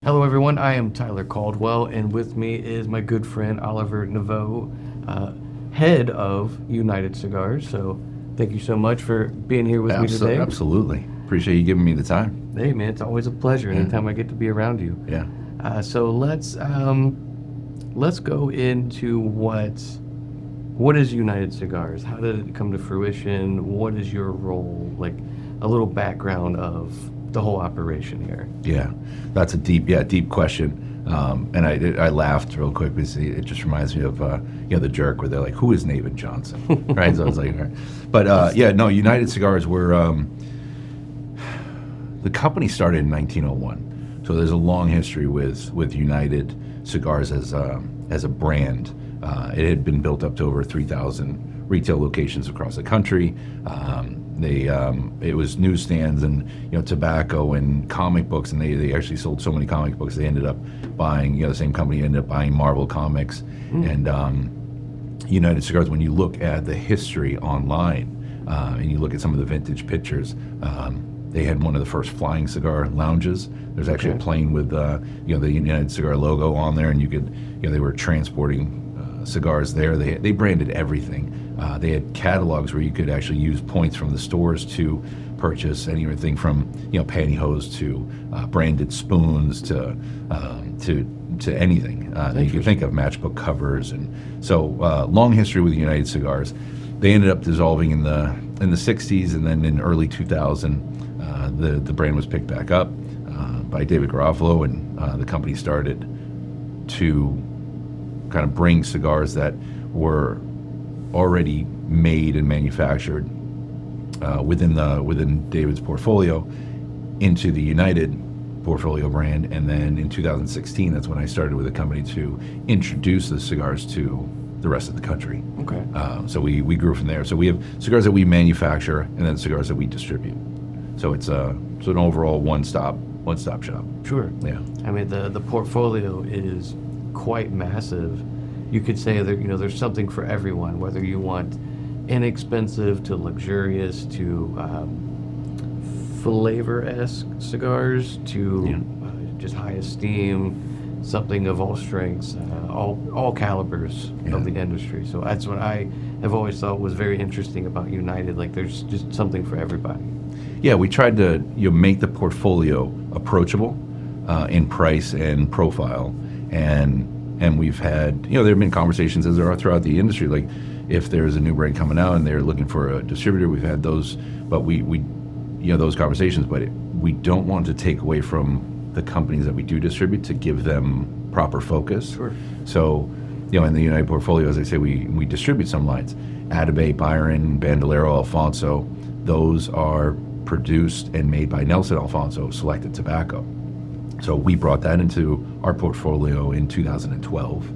Hello, everyone. I am Tyler Caldwell, and with me is my good friend Oliver Nivaud, head of United Cigars. So, thank you so much for being here with me today. Absolutely. Appreciate you giving me the time. Hey, man, it's always a pleasure anytime I get to be around you. Yeah. So let's go into what is United Cigars? How did it come to fruition? What is your role? Like a little background of the whole operation here. Yeah, that's a deep question. And I laughed real quick because it just reminds me of the Jerk where they're like, "Who is Nathan Johnson?" Right? So I was like, all right. But United Cigars were the company started in 1901, so there's a long history with United Cigars as a brand. It had been built up to over 3,000 retail locations across the country. It was newsstands and tobacco and comic books, and they actually sold so many comic books they ended up buying. The same company ended up buying Marvel Comics and United Cigars. When you look at the history online and you look at some of the vintage pictures, they had one of the first flying cigar lounges. There's actually a plane with the United Cigar logo on there, and you could they were transporting cigars there. They branded everything. They had catalogs where you could actually use points from the stores to purchase anything from pantyhose to branded spoons to anything that you could think of, matchbook covers. And so long history with United Cigars. They ended up dissolving in the 60s, and then in early 2000 the brand was picked back up by David Garofalo, and the company started to kind of bring cigars that were already made and manufactured within David's portfolio into the United portfolio brand. And then in 2016, that's when I started with the company to introduce the cigars to the rest of the country. Okay. So we grew from there. So we have cigars that we manufacture and then cigars that we distribute. So it's an overall one-stop shop. Sure. Yeah. I mean, the portfolio is quite massive. You could say that there's something for everyone, whether you want inexpensive to luxurious to flavor-esque cigars to just high esteem, something of all strengths, all calibers of the industry. So that's what I have always thought was very interesting about United. Like there's just something for everybody. Yeah, we tried to make the portfolio approachable in price and profile, and we've had there have been conversations, as there are throughout the industry, like if there's a new brand coming out and they're looking for a distributor, we've had those, but we those conversations, but we don't want to take away from the companies that we do distribute to give them proper focus. Sure. So in the United portfolio, as I say, we distribute some lines, Atabey, Byron, Bandolero, Alfonso. Those are produced and made by Nelson Alfonso Selected Tobacco. So we brought that into our portfolio in 2012.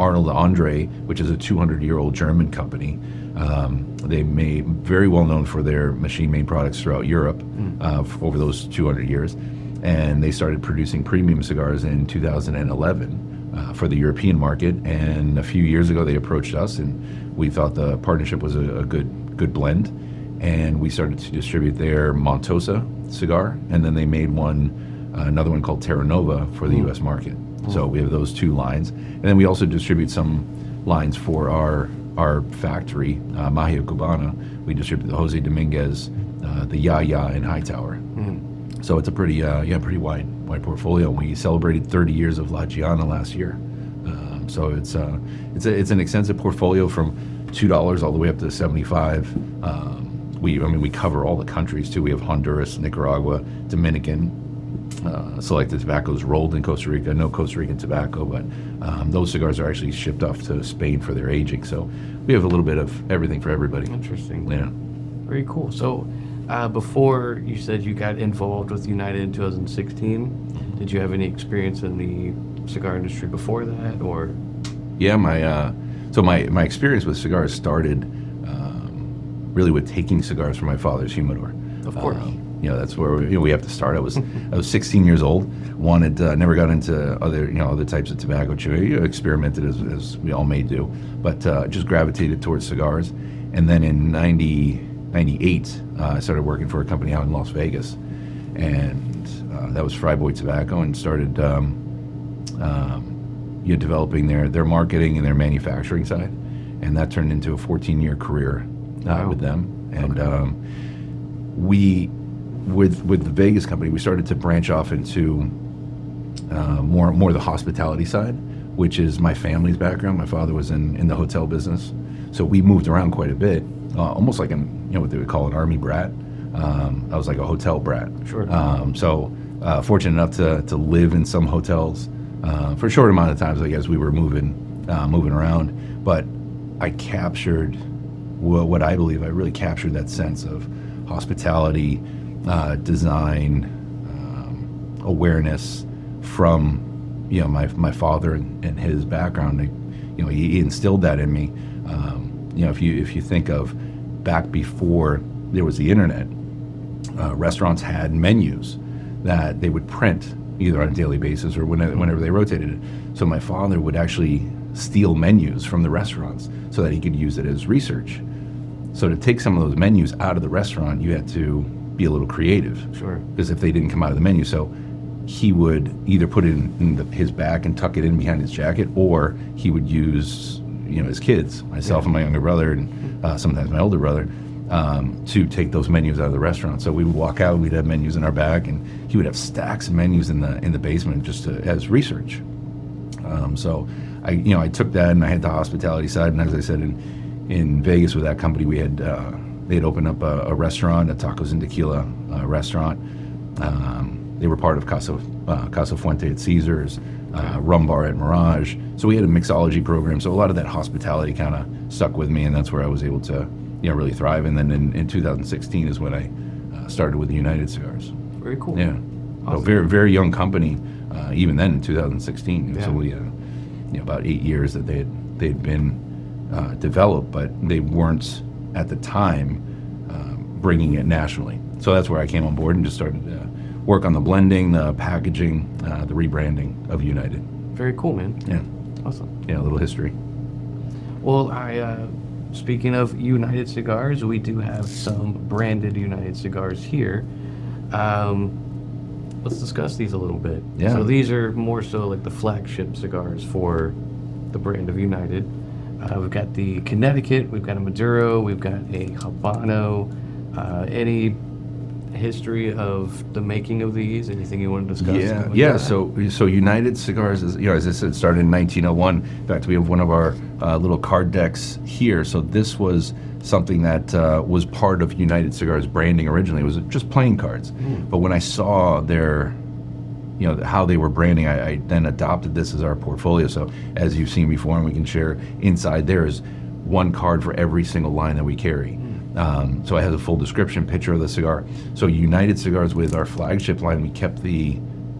Arnold Andre, which is a 200-year-old German company, they made very well known for their machine-made products throughout Europe over those 200 years, and they started producing premium cigars in 2011 for the European market. And a few years ago, they approached us, and we thought the partnership was a good blend, and we started to distribute their Montosa cigar, and then they made another one called Terra Nova for the U.S. market. So we have those two lines, and then we also distribute some lines for our factory, Mahia Cubana. We distribute the Jose Dominguez, the Ya and Hightower. So it's a pretty wide portfolio. We celebrated 30 years of La Giana last year. So it's an extensive portfolio from $2 all the way up to $75. We cover all the countries too. We have Honduras, Nicaragua, Dominican. Selected tobaccos rolled in Costa Rica. No Costa Rican tobacco, but those cigars are actually shipped off to Spain for their aging. So we have a little bit of everything for everybody. Interesting. Yeah. Very cool. So before you said you got involved with United in 2016, did you have any experience in the cigar industry before that, or? Yeah, my experience with cigars started really with taking cigars from my father's humidor. Of course. That's where we have to start. I was 16 years old. Never got into other types of tobacco chewing. Experimented as we all may do, but just gravitated towards cigars. And then in 98, I started working for a company out in Las Vegas, and that was Fryboy Tobacco, and started developing their marketing and their manufacturing side, and that turned into a 14-year career with them. And we, with the Vegas company, we started to branch off into more the hospitality side, which is my family's background. My father was in the hotel business, so we moved around quite a bit, almost like what they would call an army brat. I was like a hotel brat. Sure. So fortunate enough to live in some hotels for a short amount of times. I guess we were moving around, but I captured what I believe I really captured that sense of hospitality, design, awareness from my father and his background. He instilled that in me. If you think of back before there was the internet, restaurants had menus that they would print either on a daily basis or whenever they rotated it. So my father would actually steal menus from the restaurants so that he could use it as research. So to take some of those menus out of the restaurant, you had to be a little creative. Sure. Because if they didn't come out of the menu, so he would either put it in his back and tuck it in behind his jacket, or he would use his kids, myself and my younger brother, and sometimes my older brother, to take those menus out of the restaurant. So we would walk out, we'd have menus in our back, and he would have stacks of menus in the basement just as research. So I took that, and I had the hospitality side, and as I said, in Vegas with that company, they had opened up a restaurant, a tacos and tequila restaurant. They were part of Casa Fuente at Caesars, Rum Bar at Mirage. So we had a mixology program. So a lot of that hospitality kind of stuck with me, and that's where I was able to really thrive. And then in 2016 is when I started with United Cigars. Very cool. Yeah. Awesome. So very, very young company, even then in 2016. It was Yeah. only about 8 years that they'd been developed, but they weren't at the time bringing it nationally. So that's where I came on board and just started to work on the blending, the packaging, the rebranding of United. Very cool, man. Yeah. Awesome. Yeah, a little history. Well, speaking of United Cigars, we do have some branded United Cigars here. Let's discuss these a little bit. Yeah. So these are more so like the flagship cigars for the brand of United. We've got the Connecticut, we've got a Maduro, we've got a Habano. Any history of the making of these? Anything you want to discuss? Yeah. So United Cigars is, as I said, started in 1901. In fact, we have one of our little card decks here. So this was something that was part of United Cigars branding originally. It was just playing cards. But when I saw their, how they were branding, I then adopted this as our portfolio. So as you've seen before, and we can share inside, there is one card for every single line that we carry. So it has a full description, picture of the cigar. So United Cigars, with our flagship line, we kept the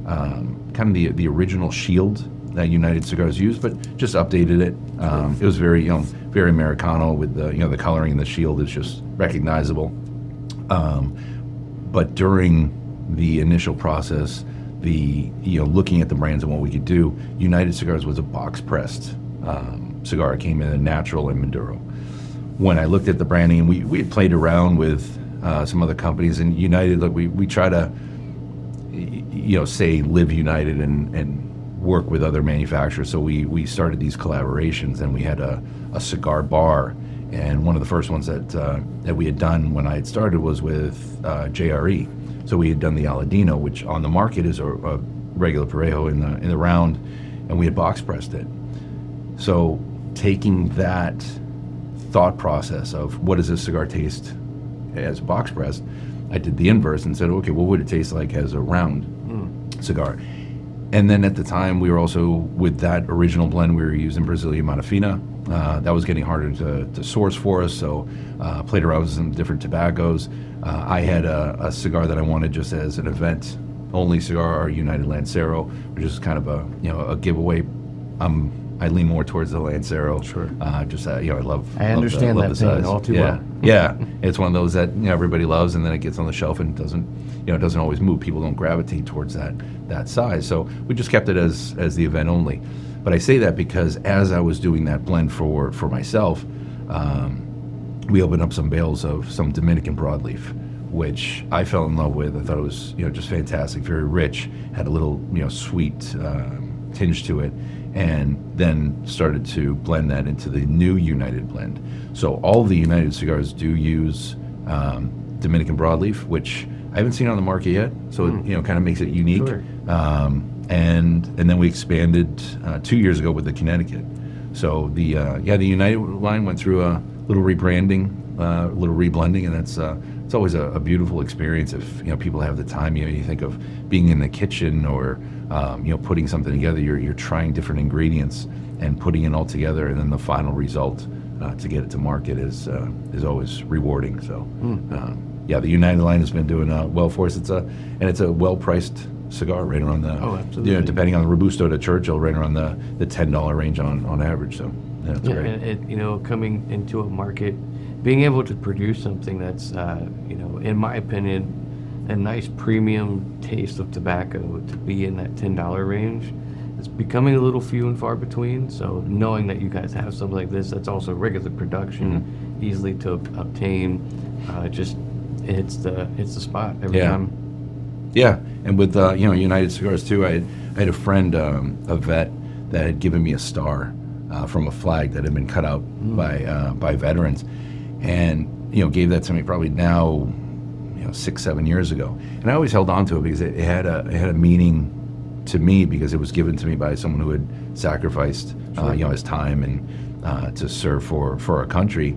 kind of the original shield that United Cigars used, but just updated it. It was very very Americano with the coloring, and the shield is just recognizable. But during the initial process, looking at the brands and what we could do, United Cigars was a box pressed cigar. It came in a natural and Maduro. When I looked at the branding, and we had played around with some other companies, and United, look, we try to, say live United and work with other manufacturers. So we started these collaborations, and we had a cigar bar, and one of the first ones that we had done when I had started was with JRE. So we had done the Aladino, which on the market is a regular Parejo in the round, and we had box pressed it. So taking that thought process of what does this cigar taste as box pressed, I did the inverse and said, okay, what would it taste like as a round cigar? And then at the time, we were also, with that original blend, we were using Brazilian Matafina. That was getting harder to source for us, so played around with some different tobaccos. I had a cigar that I wanted just as an event-only cigar, our United Lancero, which is kind of a giveaway. I lean more towards the Lancero. Sure. I love. I understand love that pain all too well. Yeah. It's one of those that everybody loves, and then it gets on the shelf and doesn't always move. People don't gravitate towards that size. So we just kept it as the event only. But I say that because as I was doing that blend for myself, we opened up some bales of some Dominican broadleaf, which I fell in love with. I thought it was, just fantastic, very rich, had a little, sweet tinge to it, and then started to blend that into the new United blend. So all the United cigars do use Dominican broadleaf, which I haven't seen on the market yet. So it kind of makes it unique. Sure. And then we expanded 2 years ago with the Connecticut. So the United line went through a little rebranding, a little reblending, and that's it's always a beautiful experience if people have the time. You think of being in the kitchen or putting something together. You're trying different ingredients and putting it all together, and then the final result to get it to market is always rewarding. So the United line has been doing well for us. It's a well-priced cigar, right around the absolutely. Depending on the Robusto to Churchill, right around the $10 range on average. So that's great. And it, coming into a market, being able to produce something that's in my opinion, a nice premium taste of tobacco to be in that $10 range, it's becoming a little few and far between. So knowing that you guys have something like this that's also regular production, easily to obtain, it's the spot every time. Yeah, and with United Cigars too, I had a friend, a vet, that had given me a star from a flag that had been cut out by veterans, and gave that to me probably now 6-7 years ago, and I always held on to it because it had a meaning to me, because it was given to me by someone who had sacrificed his time and to serve for our country.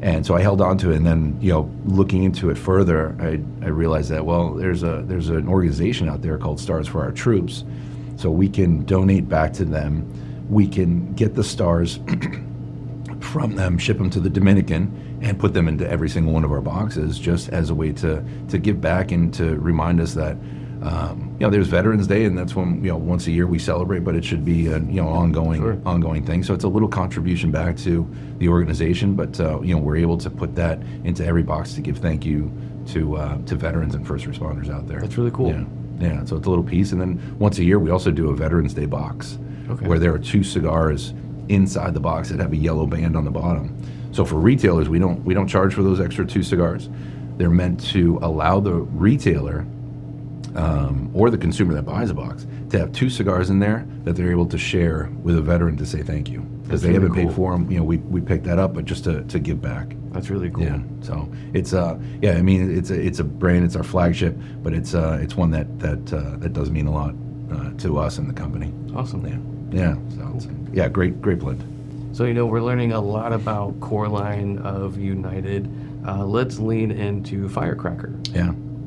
And so I held on to it, and then looking into it further, I realized that there's an organization out there called Stars for Our Troops, so we can donate back to them. We can get the stars from them, ship them to the Dominican, and put them into every single one of our boxes, just as a way to give back and to remind us that there's Veterans Day, and that's when once a year we celebrate, but it should be an ongoing thing. So it's a little contribution back to the organization, but we're able to put that into every box to give thank you to veterans and first responders out there. That's really cool. Yeah. So it's a little piece, and then once a year we also do a Veterans Day box, where there are 2 cigars inside the box that have a yellow band on the bottom. So for retailers, we don't charge for those extra 2 cigars. They're meant to allow the retailer or the consumer that buys a box to have 2 cigars in there that they're able to share with a veteran to say thank you, because they haven't paid for them. We picked that up, but just to give back. That's really cool. Yeah. So it's it's a brand. It's our flagship, but it's one that does mean a lot to us and the company. Awesome. Yeah. So it's, great blend. So we're learning a lot about core line of United. Let's lean into Firecracker.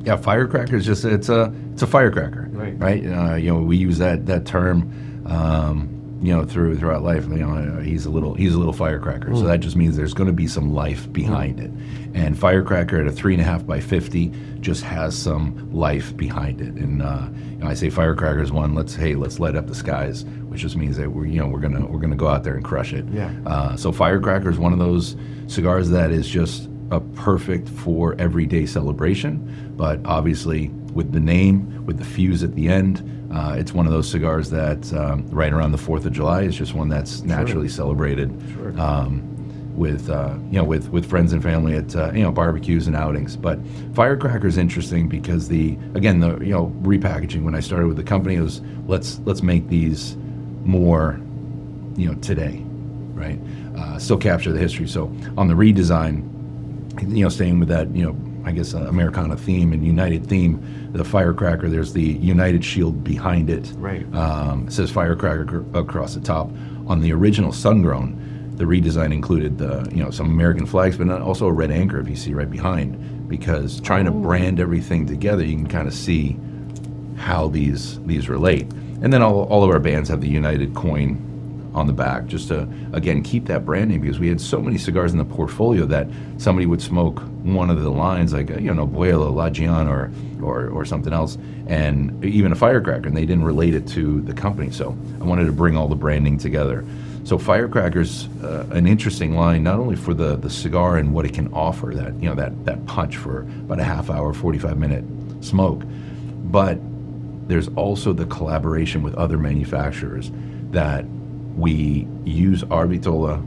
Yeah, Firecracker is just it's a firecracker, right? We use that term, throughout life. He's a little firecracker, so that just means there's going to be some life behind it. And Firecracker at a 3.5 by 50 just has some life behind it. And I say Firecracker is one. Let's light up the skies, which just means that we're gonna go out there and crush it. Yeah. So Firecracker is one of those cigars that is just a perfect for everyday celebration, but obviously with the name, with the fuse at the end, it's one of those cigars that right around the 4th of July is just one that's naturally celebrated with friends and family at barbecues and outings. But Firecracker is interesting because the repackaging. When I started with the company, it was let's make these more today, right? Still capture the history. So on the redesign, staying with that, I guess Americana theme and United theme, the Firecracker, there's the United shield behind it. Right. It says Firecracker across the top. On the original Sungrown, the redesign included some American flags, but also a red anchor, if you see right behind, because trying to brand everything together, you can kind of see how these relate. And then all of our bands have the United coin on the back, just to again keep that branding, because we had so many cigars in the portfolio that somebody would smoke one of the lines, like Abuelo, La Gian, or something else, and even a Firecracker, and they didn't relate it to the company. So I wanted to bring all the branding together. So Firecracker's an interesting line, not only for the cigar and what it can offer, that punch for about a half hour, 45-minute smoke, but there's also the collaboration with other manufacturers that we use our Vitola,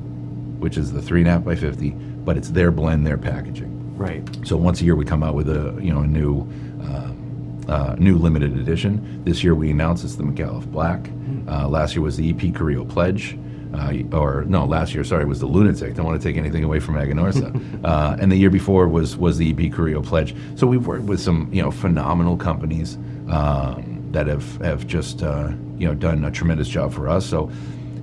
which is the 3.5 by 50, but it's their blend, their packaging. Right. So once a year we come out with a new limited edition. This year we announced it's the McAuliffe Black. Last year was the EP Carrillo Pledge. Last year, sorry, was the Lunatic. Don't want to take anything away from Aganorsa. And the year before was the EP Carrillo Pledge. So we've worked with some phenomenal companies that have just done a tremendous job for us. So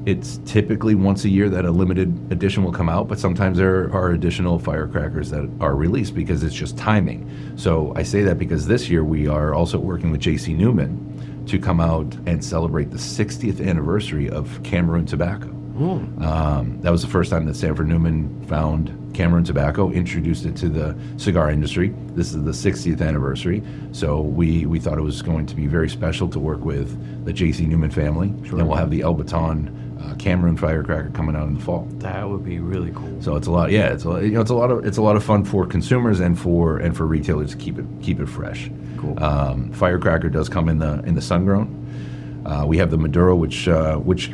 it's typically once a year that a limited edition will come out, but sometimes there are additional firecrackers that are released because it's just timing. So I say that because this year we are also working with J.C. Newman to come out and celebrate the 60th anniversary of Cameroon tobacco. That was the first time that Sanford Newman found Cameroon tobacco, introduced it to the cigar industry. This is the 60th anniversary, so we thought it was going to be very special to work with the J.C. Newman family. Sure. And we'll have the El Baton Cameroon firecracker coming out in the fall. That would be really cool. So it's a lot. Yeah, it's a lot of fun for consumers and for retailers to keep it fresh. Cool. Firecracker does come in the sun grown. We have the Maduro, which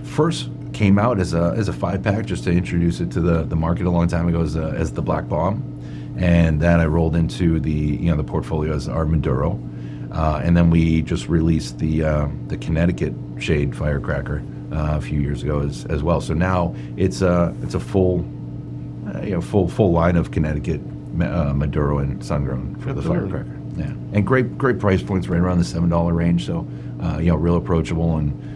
first came out as a 5-pack just to introduce it to the market a long time ago as the Black Bomb, and then I rolled into the portfolio as our Maduro, and then we just released the Connecticut shade firecracker a few years ago as well. So now it's a full line of Connecticut Maduro and Sungrown for the firecracker. Yeah, and great price points right around the $7 range. So real approachable and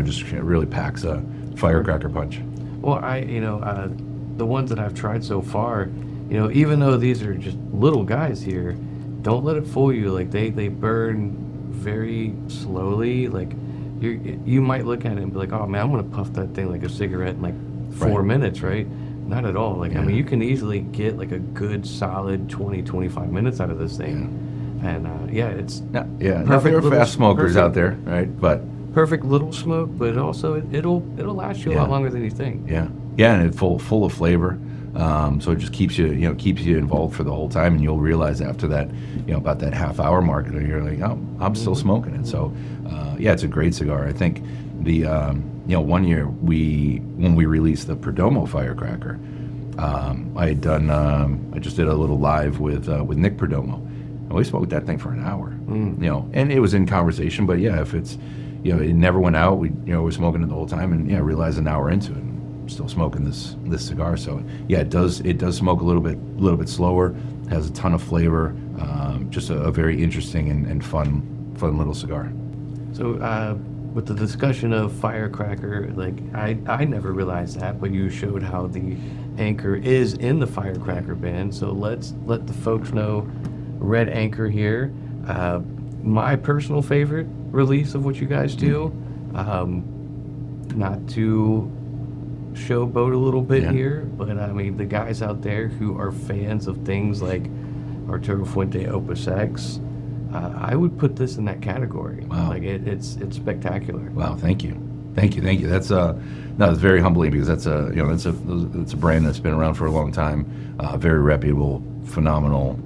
just really packs a firecracker punch. Well, the ones that I've tried so far, even though these are just little guys here, don't let it fool you. Like they burn very slowly. Like you might look at it and be like, oh man, I'm gonna puff that thing like a cigarette in like 4 minutes, right? Not at all. Like, yeah. I mean, you can easily get like a good solid 20-25 minutes out of this thing. Yeah. And it's there are fast smokers out there, right? But perfect little smoke, but also it'll last you a lot longer than you think. Yeah, and it's full of flavor. So it just keeps you involved for the whole time, and you'll realize after that, about that half-hour mark, you're like, oh, I'm still smoking it. So, it's a great cigar. I think the one year when we released the Perdomo firecracker, I just did a little live with Nick Perdomo, and we smoked that thing for an hour. And it was in conversation, but if it's it never went out. We were smoking it the whole time, and realized an hour into it, I'm still smoking this cigar. So it does smoke a little bit slower. Has a ton of flavor. Just a very interesting and fun little cigar. So with the discussion of firecracker, like I never realized that, but you showed how the anchor is in the firecracker band. So let's let the folks know. Red Anchor here. My personal favorite release of what you guys do. Not to showboat a little bit here, but I mean the guys out there who are fans of things like Arturo Fuente Opus X, I would put this in that category. Wow. Like it's spectacular. Wow, thank you. That's it's very humbling because that's a brand that's been around for a long time, very reputable, phenomenal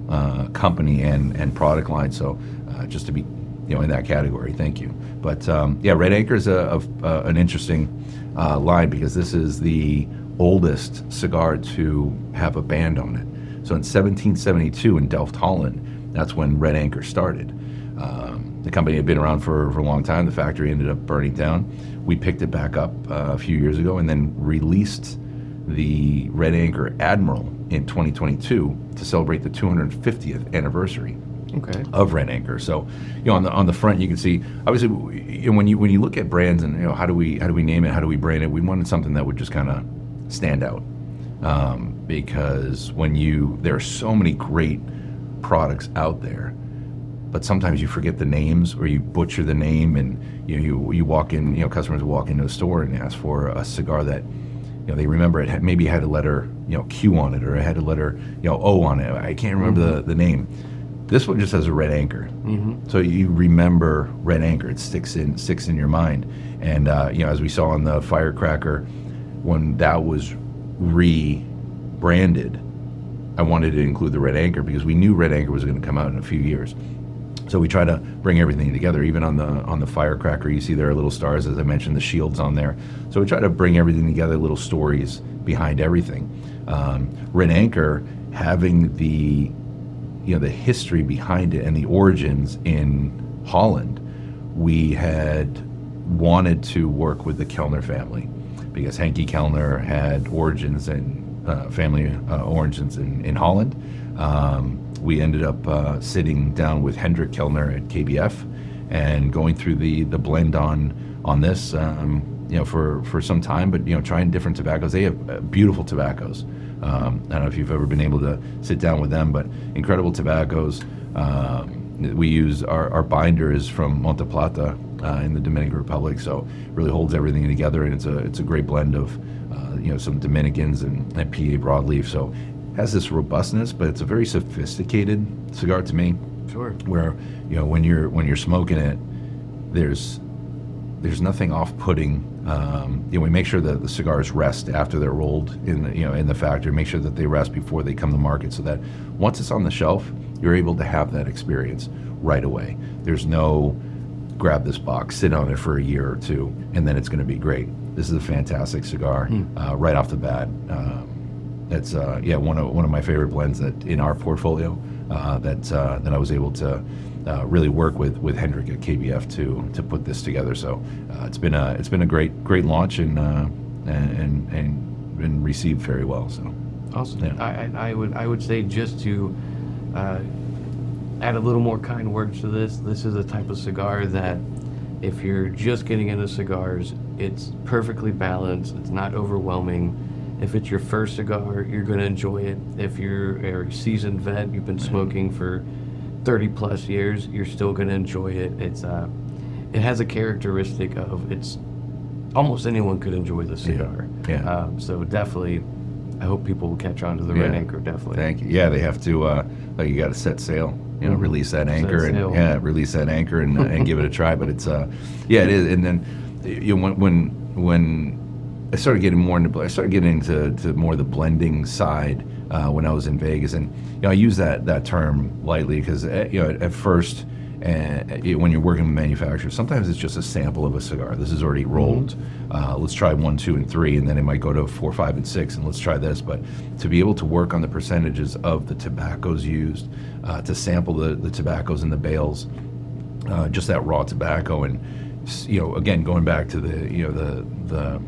company and product line. So just to be in that category, thank you. But Red Anchor is an interesting line because this is the oldest cigar to have a band on it. So in 1772 in Delft, Holland, that's when Red Anchor started. The company had been around for a long time. The factory ended up burning down. We picked it back up a few years ago and then released the Red Anchor Admiral in 2022 to celebrate the 250th anniversary of Red Anchor. So, on the front you can see, obviously, when you look at brands and how do we name it, how do we brand it, we wanted something that would just kind of stand out, because there are so many great products out there, but sometimes you forget the names or you butcher the name, and you walk in, customers walk into a store and ask for a cigar that they remember it maybe had a letter Q on it, or it had a letter O on it. I can't remember the name. This one just has a Red Anchor, so you remember Red Anchor. It sticks in your mind. And as we saw on the Firecracker, when that was rebranded, I wanted to include the Red Anchor because we knew Red Anchor was going to come out in a few years. So we try to bring everything together. Even on the Firecracker, you see there are little stars, as I mentioned, the shields on there. So we try to bring everything together, little stories behind everything. Red Anchor having the the history behind it and the origins in Holland, we had wanted to work with the Kellner family because Henke Kellner had origins and family origins in Holland. We ended up sitting down with Hendrik Kellner at KBF and going through the blend on this, for some time, but trying different tobaccos. They have beautiful tobaccos. I don't know if you've ever been able to sit down with them, but incredible tobaccos. We use our binder is from Monte Plata in the Dominican Republic, so it really holds everything together, and it's a great blend of some Dominicans and PA broadleaf. So it has this robustness, but it's a very sophisticated cigar to me. Sure. Where when you're smoking it, there's nothing off-putting. We make sure that the cigars rest after they're rolled in the factory. Make sure that they rest before they come to market, so that once it's on the shelf, you're able to have that experience right away. There's no grab this box, sit on it for a year or two, and then it's going to be great. This is a fantastic cigar right off the bat. It's one of my favorite blends that in our portfolio that I was able to really work with Hendrik at KBF to put this together. So it's been a great launch and been received very well. So awesome. Yeah. I would say, just to add a little more kind words to this is a type of cigar that if you're just getting into cigars, it's perfectly balanced. It's not overwhelming. If it's your first cigar, you're going to enjoy it. If you're a seasoned vet, you've been smoking for 30 plus years, you're still going to enjoy it. It has a characteristic of almost anyone could enjoy the cigar. Yeah. So definitely, I hope people will catch on to the Red Anchor. Definitely. Thank you. Yeah, they have to. You got to set sail. Release that anchor release that anchor and give it a try. But it's it is. And then when I started getting more into more the blending side when I was in Vegas, and I use that term lightly because at first, when you're working with manufacturers, sometimes it's just a sample of a cigar. This is already rolled. Let's try 1, 2, and 3, and then it might go to 4, 5, and 6, and let's try this. But to be able to work on the percentages of the tobaccos used, to sample the tobaccos in the bales, just that raw tobacco, and again going back to the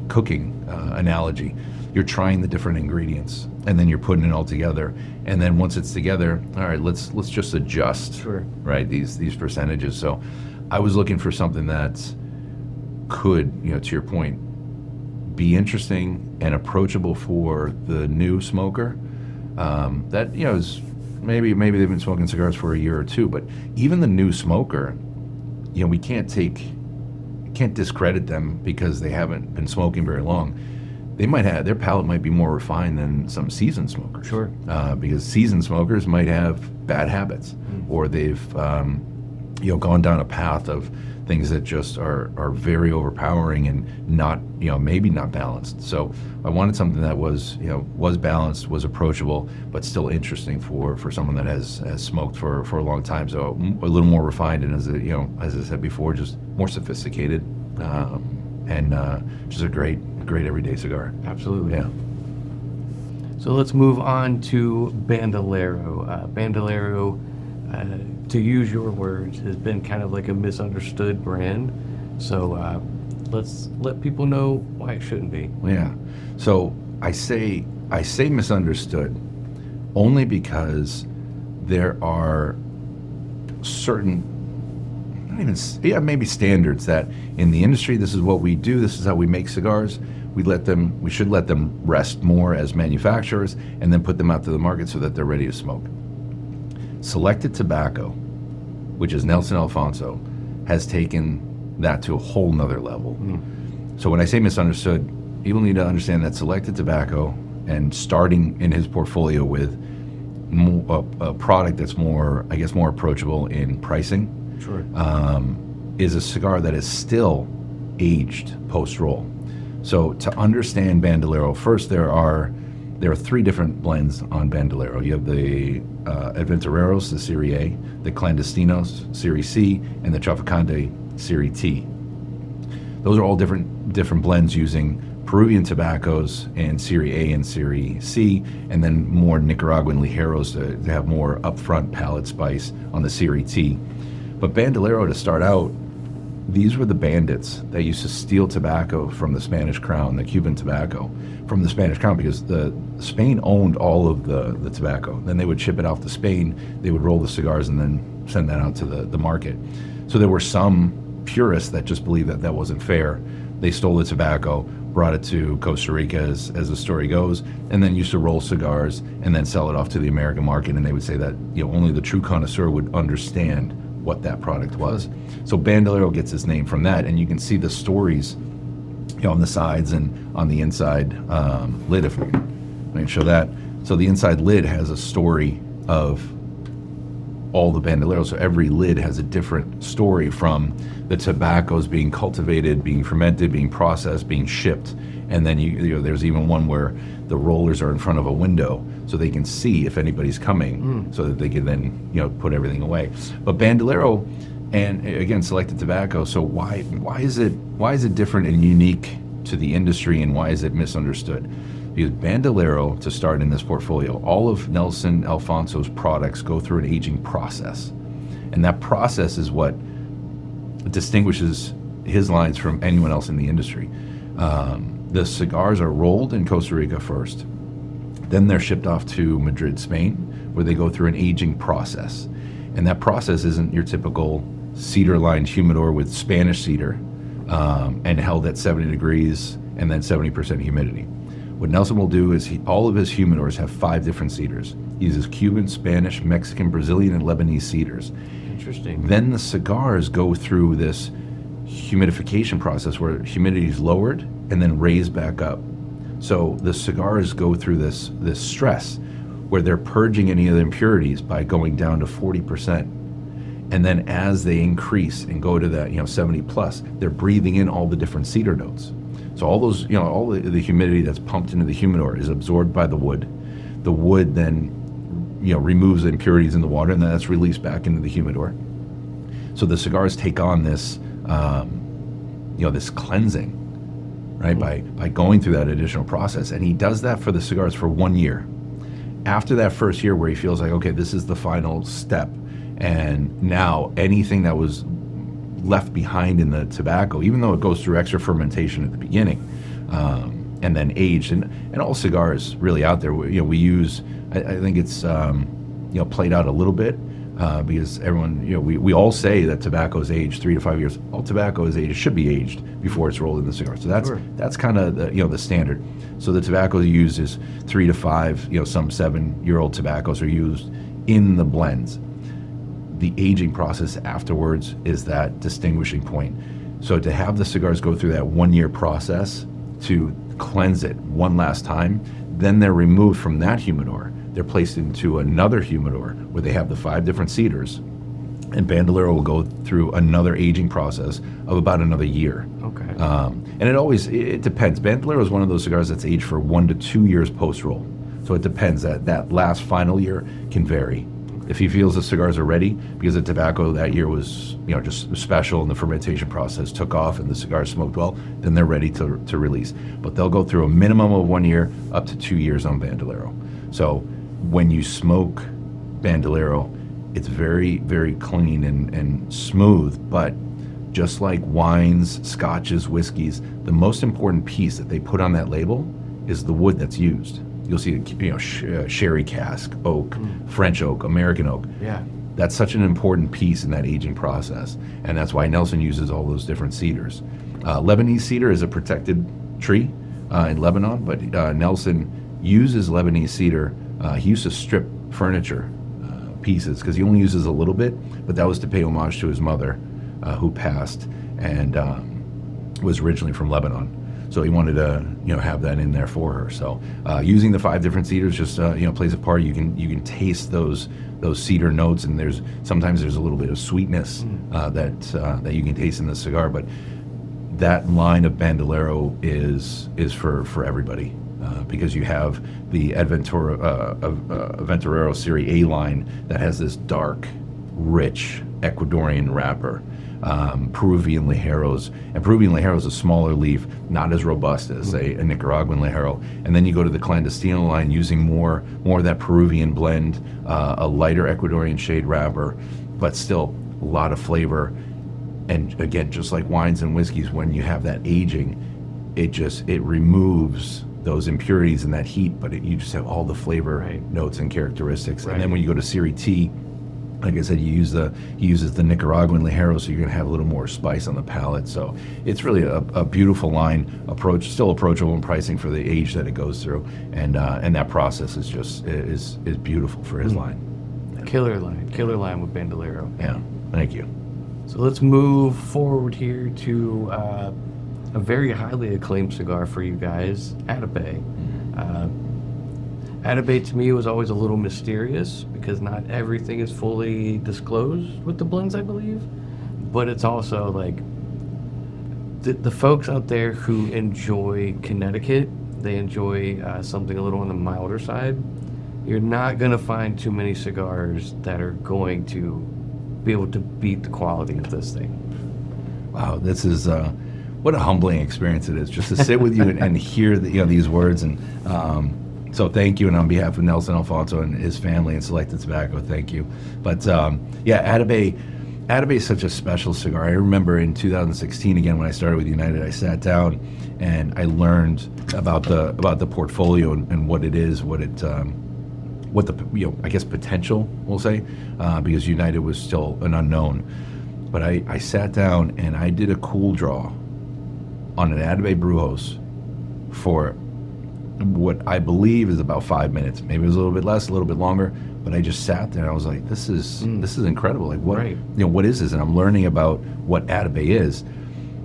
cooking analogy, you're trying the different ingredients and then you're putting it all together, and then once it's together, all right, let's just adjust. Sure. Right, these percentages. So I was looking for something that could, to your point, be interesting and approachable for the new smoker, that is maybe they've been smoking cigars for a year or two, but even the new smoker, we can't discredit them because they haven't been smoking very long. They might have, their palate might be more refined than some seasoned smokers. Sure. Because seasoned smokers might have bad habits, or they've gone down a path of things that just are very overpowering and not maybe not balanced. So I wanted something that was balanced, was approachable, but still interesting for someone that has smoked for a long time. So a little more refined, and as I said before, just more sophisticated, and just a great everyday cigar. Absolutely. Yeah. So let's move on to Bandolero. Bandolero, to use your words, has been kind of like a misunderstood brand. So let's let people know why it shouldn't be. Yeah. So I say misunderstood only because there are certain, maybe standards that in the industry, this is what we do, this is how we make cigars. We should let them rest more as manufacturers and then put them out to the market so that they're ready to smoke. Selected Tobacco, which is Nelson Alfonso, has taken that to a whole nother level. So when I say misunderstood, people need to understand that Selected Tobacco, and starting in his portfolio with a product that's more approachable in pricing, Sure. Is a cigar that is still aged post-roll. So to understand Bandolero, first there are 3 different blends on Bandolero. You have the Aventureros, the Serie A, the Clandestinos, Serie C, and the Traficante, Serie T. Those are all different blends using Peruvian tobaccos in Serie A and Serie C, and then more Nicaraguan ligeros to have more upfront palate spice on the Serie T. But Bandolero, to start out, these were the bandits that used to steal tobacco from the Spanish crown, the Cuban tobacco, from the Spanish crown, because Spain owned all of the tobacco. Then they would ship it off to Spain, they would roll the cigars and then send that out to the market. So there were some purists that just believed that that wasn't fair. They stole the tobacco, brought it to Costa Rica, as the story goes, and then used to roll cigars and then sell it off to the American market. And they would say that only the true connoisseur would understand what that product was. So Bandolero gets its name from that, and you can see the stories on the sides and on the inside lid. If I can show that. So the inside lid has a story of all the Bandoleros. So every lid has a different story, from the tobaccos being cultivated, being fermented, being processed, being shipped, and then there's even one where the rollers are in front of a window so they can see if anybody's coming, so that they can then put everything away. But Bandolero, and again, selected tobacco. So why is it different and unique to the industry, and why is it misunderstood? Because Bandolero, to start in this portfolio, all of Nelson Alfonso's products go through an aging process. And that process is what distinguishes his lines from anyone else in the industry. The cigars are rolled in Costa Rica first. Then they're shipped off to Madrid, Spain, where they go through an aging process. And that process isn't your typical cedar-lined humidor with Spanish cedar and held at 70 degrees and then 70% humidity. What Nelson will do is all of his humidors have 5 different cedars. He uses Cuban, Spanish, Mexican, Brazilian, and Lebanese cedars. Interesting. Then the cigars go through this humidification process where humidity is lowered and then raised back up. So the cigars go through this stress where they're purging any of the impurities by going down to 40%. And then as they increase and go to that 70 plus, they're breathing in all the different cedar notes. So all those, all the humidity that's pumped into the humidor is absorbed by the wood. The wood then, removes the impurities in the water, and then that's released back into the humidor. So the cigars take on this, this cleansing, right, by going through that additional process. And he does that for the cigars for 1 year. After that first year, where he feels like, okay, this is the final step, and now anything that was left behind in the tobacco, even though it goes through extra fermentation at the beginning, and then aged, and all cigars really out there, we use, I think it's played out a little bit, because everyone, we all say that tobacco is aged 3 to 5 years. All tobacco is aged, should be aged before it's rolled in the cigar. So that's kind of the standard. So the tobacco used is 3 to 5, some 7-year-old tobaccos are used in the blends. The aging process afterwards is that distinguishing point. So to have the cigars go through that 1 year process to cleanse it one last time, then they're removed from that humidor. They're placed into another humidor where they have the 5 different cedars, and Bandolero will go through another aging process of about another year. Okay. And it depends. Bandolero is one of those cigars that's aged for 1 to 2 years post-roll. So it depends. That last final year can vary. If he feels the cigars are ready, because the tobacco that year was, just special and the fermentation process took off and the cigars smoked well, then they're ready to release. But they'll go through a minimum of 1 year up to 2 years on Bandolero. So when you smoke Bandolero, it's very, very clean and smooth. But just like wines, scotches, whiskeys, the most important piece that they put on that label is the wood that's used. You'll see, sherry cask, oak, French oak, American oak. Yeah. That's such an important piece in that aging process, and that's why Nelson uses all those different cedars. Lebanese cedar is a protected tree in Lebanon, but Nelson uses Lebanese cedar. He used to strip furniture pieces because he only uses a little bit, but that was to pay homage to his mother, who passed and was originally from Lebanon. So he wanted to, have that in there for her. So using the 5 different cedars just, plays a part. You can taste those cedar notes, and sometimes there's a little bit of sweetness that you can taste in the cigar. But that line of Bandolero is for everybody, because you have the Aventurero Serie A line that has this dark, rich Ecuadorian wrapper. Peruvian Ligeros. And Peruvian Ligero is a smaller leaf, not as robust as, say, a Nicaraguan Ligero. And then you go to the Clandestino line using more of that Peruvian blend, a lighter Ecuadorian shade wrapper, but still a lot of flavor. And again, just like wines and whiskeys, when you have that aging, it removes those impurities and that heat, but you just have all the flavor notes and characteristics. And then when you go to Siri T, like I said, he uses the Nicaraguan Ligero, so you're going to have a little more spice on the palate. So it's really a beautiful line approach, still approachable in pricing for the age that it goes through, and that process is just is beautiful for his line. Killer line with Bandolero. Yeah, thank you. So let's move forward here to a very highly acclaimed cigar for you guys, Atabey. Atabey to me was always a little mysterious because not everything is fully disclosed with the blends, I believe. But it's also like the folks out there who enjoy Connecticut, they enjoy something a little on the milder side. You're not going to find too many cigars that are going to be able to beat the quality of this thing. Wow, this is what a humbling experience it is just to sit with you and hear these words. And so thank you, and on behalf of Nelson Alfonso and his family and Selected Tobacco, thank you. But Atabey is such a special cigar. I remember in 2016, again, when I started with United, I sat down and I learned about the portfolio and what it is, what the I guess potential, we'll say, because United was still an unknown. But I sat down and I did a cool draw on an Atabey Brujos for what I believe is about 5 minutes. Maybe it was a little bit less, a little bit longer, but I just sat there and I was like, this is incredible. Like, what what is this? And I'm learning about what Atabey is.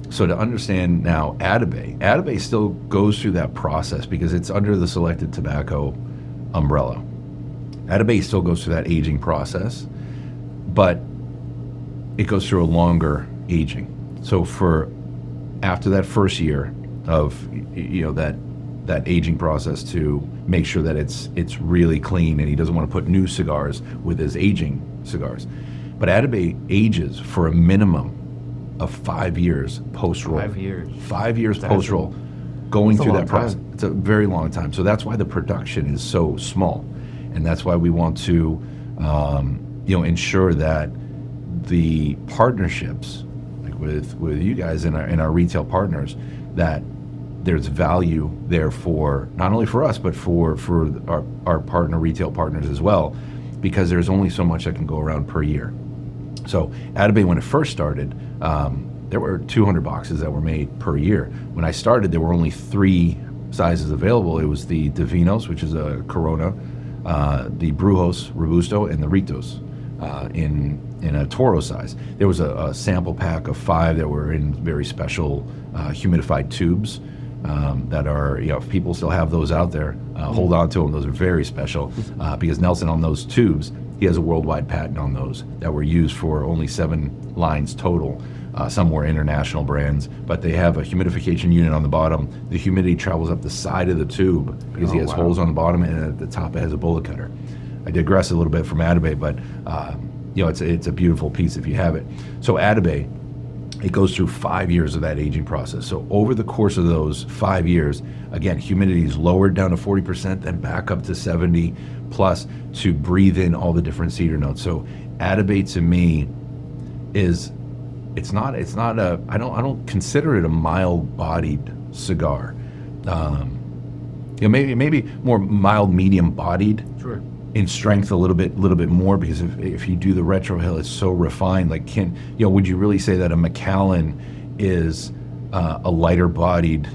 So to understand now Atabey still goes through that process because it's under the Selected Tobacco umbrella. Atabey still goes through that aging process, but it goes through a longer aging. So after that first year of that aging process to make sure that it's really clean, and he doesn't want to put new cigars with his aging cigars. But Atabey ages for a minimum of 5 years post-roll. 5 years. 5 years post-roll, going through that process. Time. It's a very long time. So that's why the production is so small. And that's why we want to ensure that the partnerships, like with you guys and our retail partners, that there's value there for not only for us but for our partner retail partners as well, because there's only so much that can go around per year. So Atabey, when it first started, there were 200 boxes that were made per year. When I started, there were only 3 sizes available. It was the Divinos, which is a Corona, the Brujos Robusto, and the Ritos in a Toro size. There was a sample pack of 5 that were in very special humidified tubes that are, if people still have those out there, hold on to them. Those are very special because Nelson, on those tubes, he has a worldwide patent on those that were used for only 7 lines total. Some were international brands, but they have a humidification unit on the bottom. The humidity travels up the side of the tube because he has holes on the bottom, and at the top it has a bullet cutter. I digress a little bit from Atabey, but it's a beautiful piece if you have it. So Atabey, it goes through 5 years of that aging process. So over the course of those 5 years, again, humidity is lowered down to 40%, then back up to 70 plus to breathe in all the different cedar notes. So Atabey to me is, it's not a, I don't consider it a mild-bodied cigar. Maybe more mild, medium-bodied. Sure. In strength a little bit more, because if you do the retro hill, it's so refined. Like, would you really say that a Macallan is a lighter bodied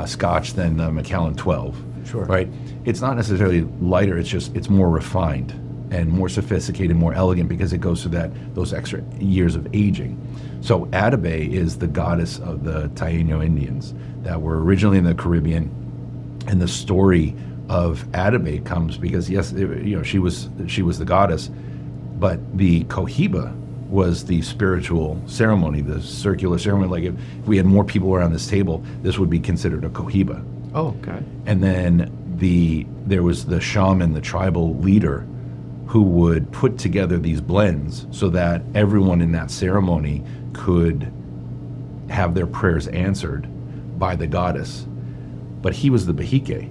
Scotch than the Macallan 12? Sure. Right. It's not necessarily lighter. It's more refined and more sophisticated, more elegant, because it goes through those extra years of aging. So Atabey is the goddess of the Taino Indians that were originally in the Caribbean, and the story of Atabey comes because, yes, she was the goddess, but the cohiba was the spiritual ceremony, the circular ceremony. Like if we had more people around this table, this would be considered a cohiba. Oh, okay. And then there was the shaman, the tribal leader, who would put together these blends so that everyone in that ceremony could have their prayers answered by the goddess. But he was the Behike.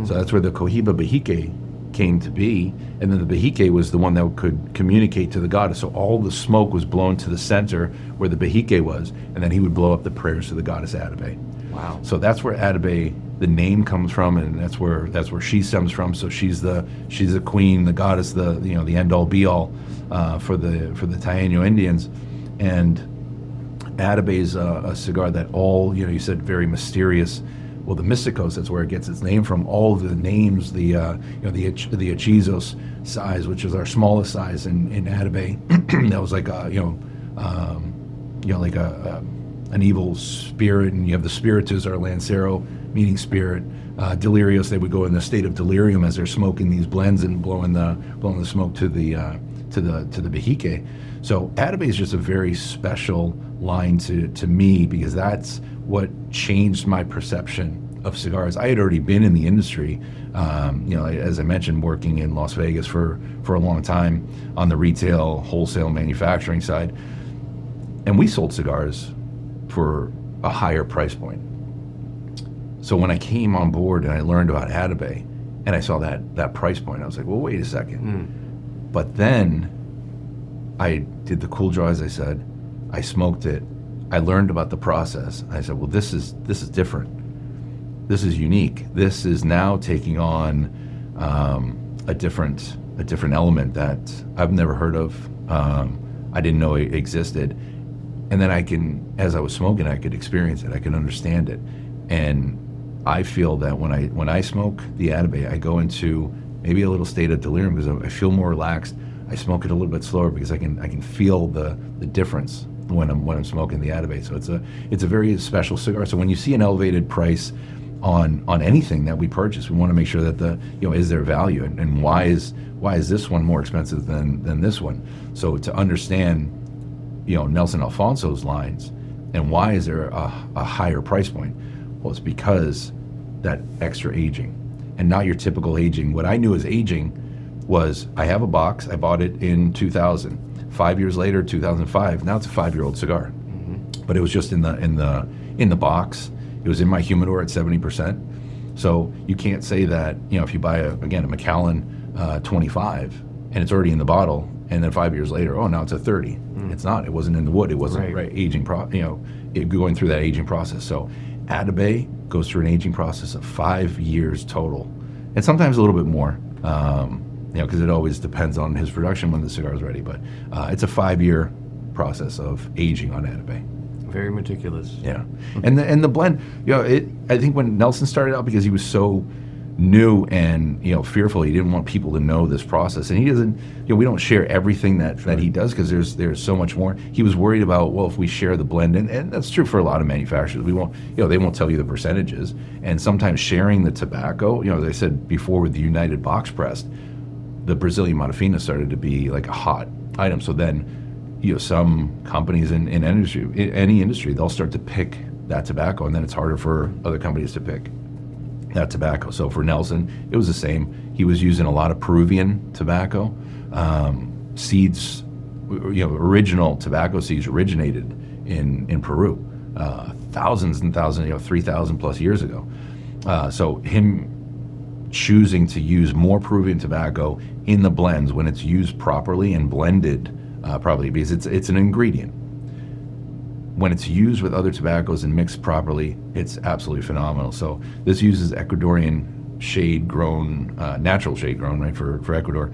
So that's where the Cohiba Behike came to be. And then the Behike was the one that could communicate to the goddess. So all the smoke was blown to the center where the Behike was, and then he would blow up the prayers to the goddess Atabey. Wow. So that's where Atabey, the name comes from, and that's where she stems from. So she's the queen, the goddess, the end all be all for the Taino Indians. And Atabey's a cigar that all, you said very mysterious. Well, the Mysticos, that's where it gets its name from. All the names, the Hechizos size, which is our smallest size in Atabey, that was like an evil spirit, and you have the Spiritus, our Lancero, meaning spirit. Delirios, they would go in the state of delirium as they're smoking these blends and blowing the smoke to the Behike. So Atabey is just a very special line to me, because that's what changed my perception of cigars. I had already been in the industry, as I mentioned, working in Las Vegas for a long time on the retail, wholesale manufacturing side, and we sold cigars for a higher price point. So when I came on board and I learned about Atabey and I saw that price point, I was like, well, wait a second. But then I did the cool draw, as I said. I smoked it. I learned about the process. I said, well, this is different. This is unique. This is now taking on a different element that I've never heard of. I didn't know it existed. And then as I was smoking, I could experience it. I could understand it. And I feel that when I smoke the Atabey, I go into maybe a little state of delirium because I feel more relaxed. I smoke it a little bit slower because I can feel the difference when I'm smoking the Atabey. So it's a very special cigar. So when you see an elevated price on anything that we purchase, we want to make sure that is there value, and why is this one more expensive than this one? So to understand Nelson Alfonso's lines and why is there a higher price point? Well, it's because that extra aging, and not your typical aging. What I knew as aging was, I have a box, I bought it in 2000. 5 years later, 2005, now it's a 5-year-old cigar. But it was just in the box. It was in my humidor at 70%. So you can't say that, if you buy a Macallan 25 and it's already in the bottle, and then 5 years later, oh, now it's a 30. It's not. It wasn't in the wood. It wasn't aging. Going through that aging process. So Atabey goes through an aging process of 5 years total, and sometimes a little bit more. Because it always depends on his production when the cigar is ready. But it's a 5-year process of aging on Atabey. Very meticulous. Yeah, and the blend. I think when Nelson started out, because he was so new and fearful, he didn't want people to know this process, and he doesn't. We don't share everything that he does, because there's so much more. He was worried about, well, if we share the blend, and that's true for a lot of manufacturers. We won't. They won't tell you the percentages, and sometimes sharing the tobacco. As I said before, with the United box pressed, the Brazilian Matafina started to be like a hot item. So then, some companies in any industry, they'll start to pick that tobacco, and then it's harder for other companies to pick that tobacco. So for Nelson, it was the same. He was using a lot of Peruvian tobacco. Seeds, original tobacco seeds originated in Peru, thousands and thousands, 3,000 plus years ago. So him choosing to use more Peruvian tobacco in the blends when it's used properly and blended properly, because it's an ingredient. When it's used with other tobaccos and mixed properly, it's absolutely phenomenal. So this uses Ecuadorian shade-grown, natural shade-grown, right, for Ecuador,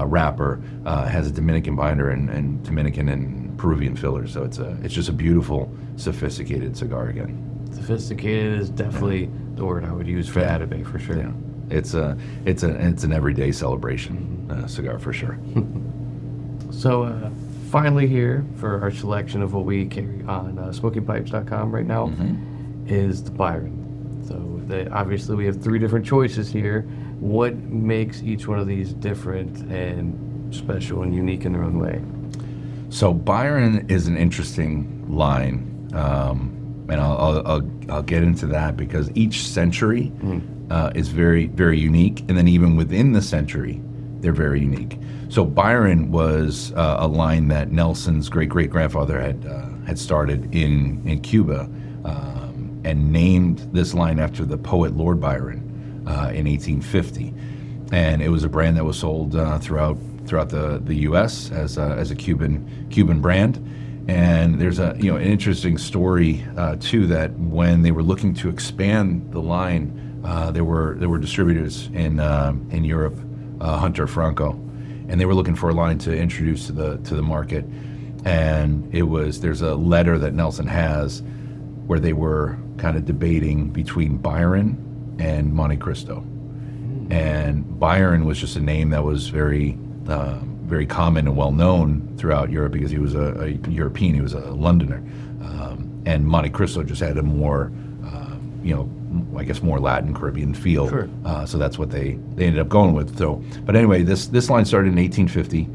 wrapper, has a Dominican binder and Dominican and Peruvian fillers. So it's just a beautiful, sophisticated cigar again. Sophisticated is definitely the word I would use for Atabey, for sure. Yeah. It's an everyday celebration cigar, for sure. So finally here for our selection of what we carry on smokingpipes.com right now is the Byron. So obviously we have 3 different choices here. What makes each one of these different and special and unique in their own way? So Byron is an interesting line, and I'll get into that, because each century is very, very unique, and then even within the century, they're very unique. So Byron was a line that Nelson's great-great-grandfather had started in Cuba, and named this line after the poet Lord Byron in 1850. And it was a brand that was sold throughout the U.S. as a Cuban brand. And there's an interesting story too, that when they were looking to expand the line, there were distributors in Europe, Hunter Franco, and they were looking for a line to introduce to the market. And there's a letter that Nelson has where they were kind of debating between Byron and Monte Cristo. And Byron was just a name that was very common and well known throughout Europe because he was a European, he was a Londoner. And Monte Cristo just had a more, I guess more Latin Caribbean feel. Sure. So that's what they ended up going with. So, but anyway, this line started in 1850.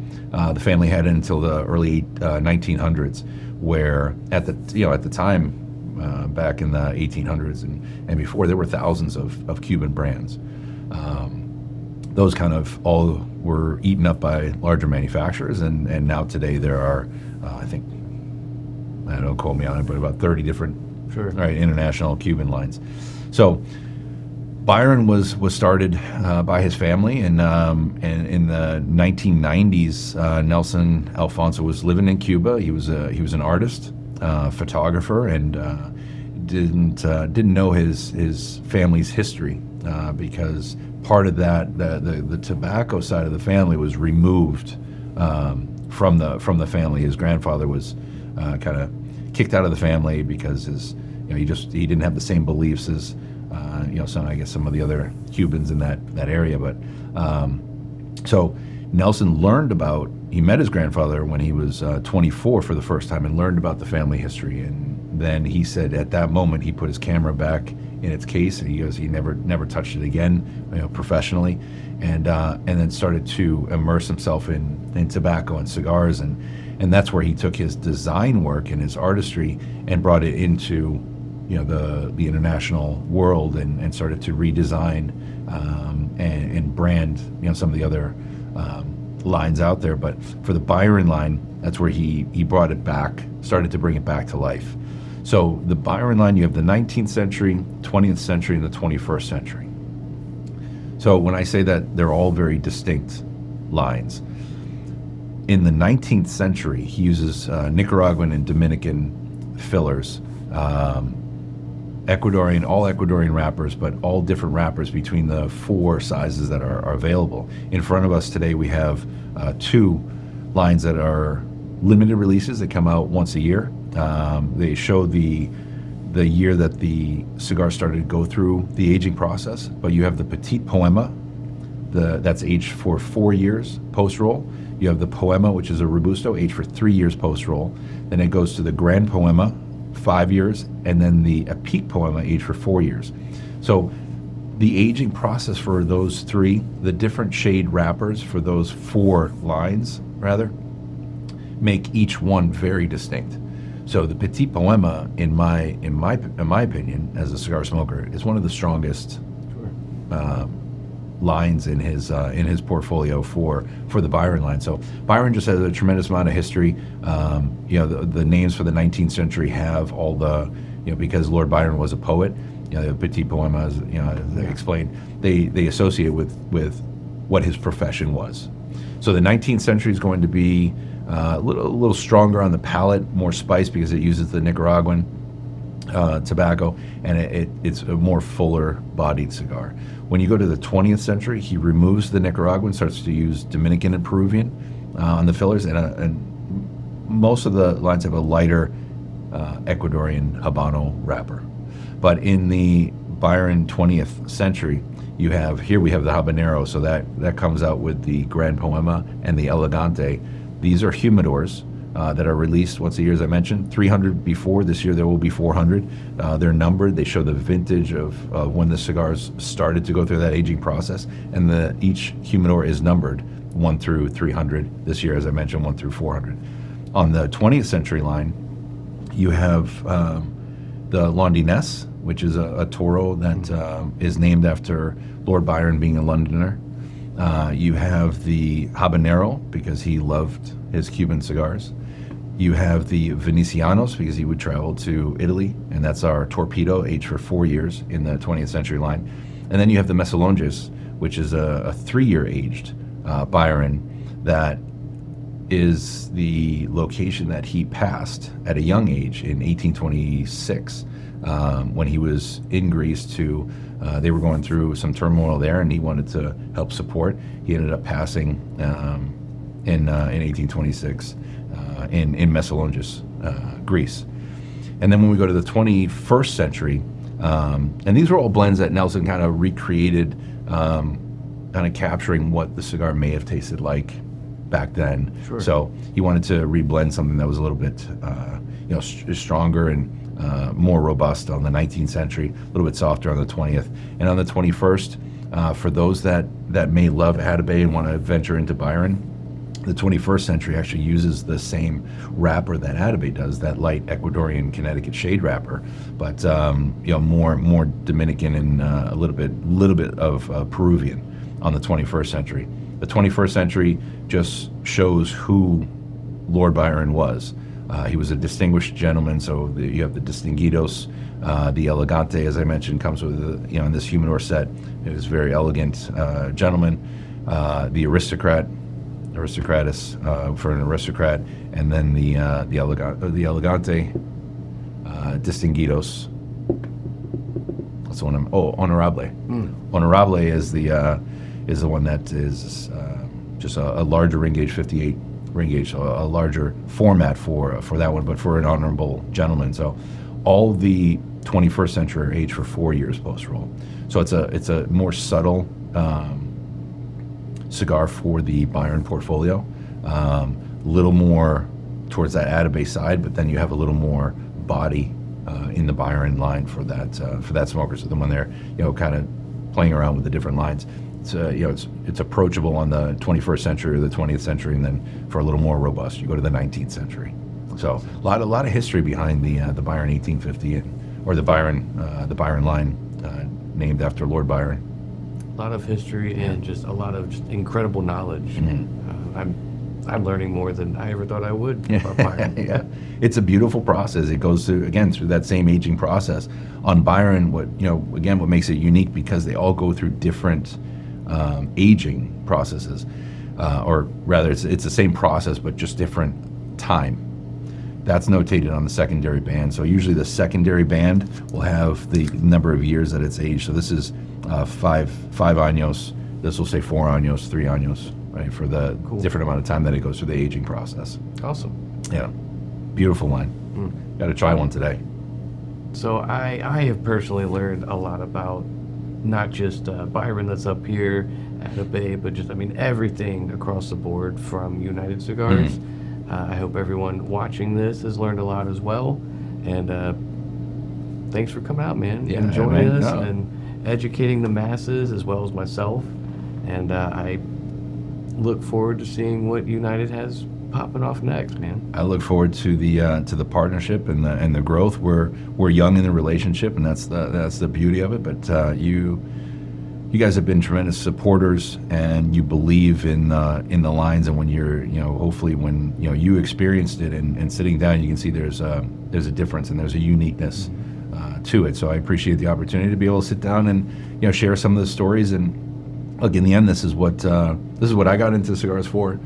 The family had it until the early 1900s, where at the time, back in the 1800s and before, there were thousands of Cuban brands. Those kind of all were eaten up by larger manufacturers, and now today there are, I think, don't quote me on it, but about 30 different international Cuban lines. So Byron was started by his family, and in the 1990s, Nelson Alfonso was living in Cuba. He was an artist, photographer, and didn't know his family's history because part of that the tobacco side of the family was removed from the family. His grandfather was kind of kicked out of the family because he didn't have the same beliefs as some of the other Cubans in that area. But so Nelson he met his grandfather when he was 24 for the first time, and learned about the family history. And then he said at that moment he put his camera back in its case, and he goes, he never touched it again, professionally, and then started to immerse himself in tobacco and cigars, and that's where he took his design work and his artistry and brought it into the international world, and started to redesign and brand some of the other lines out there. But for the Byron line, that's where he brought it back, started to bring it back to life. So the Byron line, you have the 19th century, 20th century, and the 21st century. So when I say that they're all very distinct lines, in the 19th century, he uses Nicaraguan and Dominican fillers, all Ecuadorian wrappers, but all different wrappers between the four sizes that are available. In front of us today, we have two lines that are limited releases that come out once a year. They show the year that the cigar started to go through the aging process. But you have the Petite Poema, that's aged for 4 years post-roll. You have the Poema, which is a Robusto, aged for 3 years post-roll. Then it goes to the Grand Poema, 5 years, and then the Epique Poema, aged for 4 years. So the aging process for those three, the different shade wrappers for those four lines, rather, make each one very distinct. So the Petite Poema, in my opinion, as a cigar smoker, is one of the strongest lines in his portfolio for the Byron line. So Byron just has a tremendous amount of history. The names for the 19th century have all the, because Lord Byron was a poet. The Petite Poema, as they explained, they associate with what his profession was. So the 19th century is going to be a little stronger on the palate, more spice because it uses the Nicaraguan tobacco, and it's a more fuller bodied cigar. When you go to the 20th century, he removes the Nicaraguan, starts to use Dominican and Peruvian on the fillers, and most of the lines have a lighter Ecuadorian Habano wrapper. But in the Byron 20th century, we have the Habanero, so that comes out with the Grand Poema and the Elegante. These are humidors that are released once a year, as I mentioned. 300 before. This year there will be 400. They're numbered. They show the vintage of when the cigars started to go through that aging process, and each humidor is numbered 1 through 300. This year, as I mentioned, 1 through 400. On the 20th century line, you have the Londinense, which is a Toro that is named after Lord Byron being a Londoner. You have the Habanero, because he loved his Cuban cigars. You have the Venecianos, because he would travel to Italy, and that's our Torpedo, aged for 4 years in the 20th century line. And then you have the Mesalonges, which is a 3-year aged Byron that is the location that he passed at a young age in 1826 when he was in Greece they were going through some turmoil there, and he wanted to help support. He ended up passing in 1826 in Mesalonges, Greece. And then when we go to the 21st century, and these were all blends that Nelson kind of recreated, kind of capturing what the cigar may have tasted like back then. Sure. So he wanted to reblend something that was a little bit stronger and more robust on the 19th century, a little bit softer on the 20th. And on the 21st, for those that may love Atabey and want to venture into Byron, the 21st century actually uses the same wrapper that Atabey does, that light Ecuadorian Connecticut shade wrapper, but more Dominican and a little bit of Peruvian on the 21st century. The 21st century just shows who Lord Byron was. He was a distinguished gentleman, so you have the Distinguidos, the Elegante, as I mentioned, comes with in this humidor set. It was a very elegant gentleman. The Aristocratus for an aristocrat, and then the Elegante, Distinguidos. That's the one. Honorable. Honorable is the one that is just a larger ring gauge, 58 ring gauge, so a larger format for that one, but for an honorable gentleman. So all the 21st century are aged for 4 years post roll. So it's a more subtle cigar for the Byron portfolio, little more towards that Atabey side, but then you have a little more body in the Byron line for that smoker. So then when they're kind of playing around with the different lines, it's approachable on the 21st century or the 20th century, and then for a little more robust, you go to the 19th century. So a lot of history behind the Byron 1850 or the Byron line named after Lord Byron. A lot of history and just a lot of just incredible knowledge. Mm-hmm. I'm learning more than I ever thought I would about Byron. Yeah, it's a beautiful process. It goes through that same aging process. On Byron, what makes it unique, because they all go through different aging processes, or rather, it's the same process but just different time. That's notated on the secondary band. So usually the secondary band will have the number of years that it's aged. So this is 5 años. This will say 4 años, 3 años, right, for the different amount of time that it goes through the aging process. Awesome. Yeah, beautiful line. Got to try one today. So I have personally learned a lot about not just Byron that's up here, Atabey, but just everything across the board from United Cigars. I hope everyone watching this has learned a lot as well, and thanks for coming out, man, and joining us and educating the masses as well as myself. And I look forward to seeing what United has popping off next, man. I look forward to the partnership and the growth. We're young in the relationship, and that's the beauty of it. But you guys have been tremendous supporters, and you believe in the lines. And when you're hopefully when you experienced it and sitting down, you can see there's a difference and there's a uniqueness to it. So I appreciate the opportunity to be able to sit down and share some of the stories. And look, in the end, this is what I got into cigars for.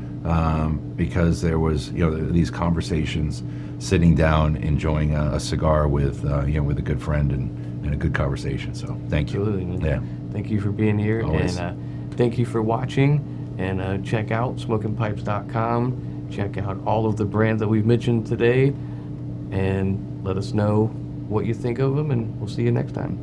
Because there was these conversations, sitting down, enjoying a cigar with a good friend and a good conversation. So thank you. Absolutely, man. Yeah. Thank you for being here. Always. And thank you for watching. And check out smokingpipes.com. Check out all of the brands that we've mentioned today, and let us know what you think of them. And we'll see you next time.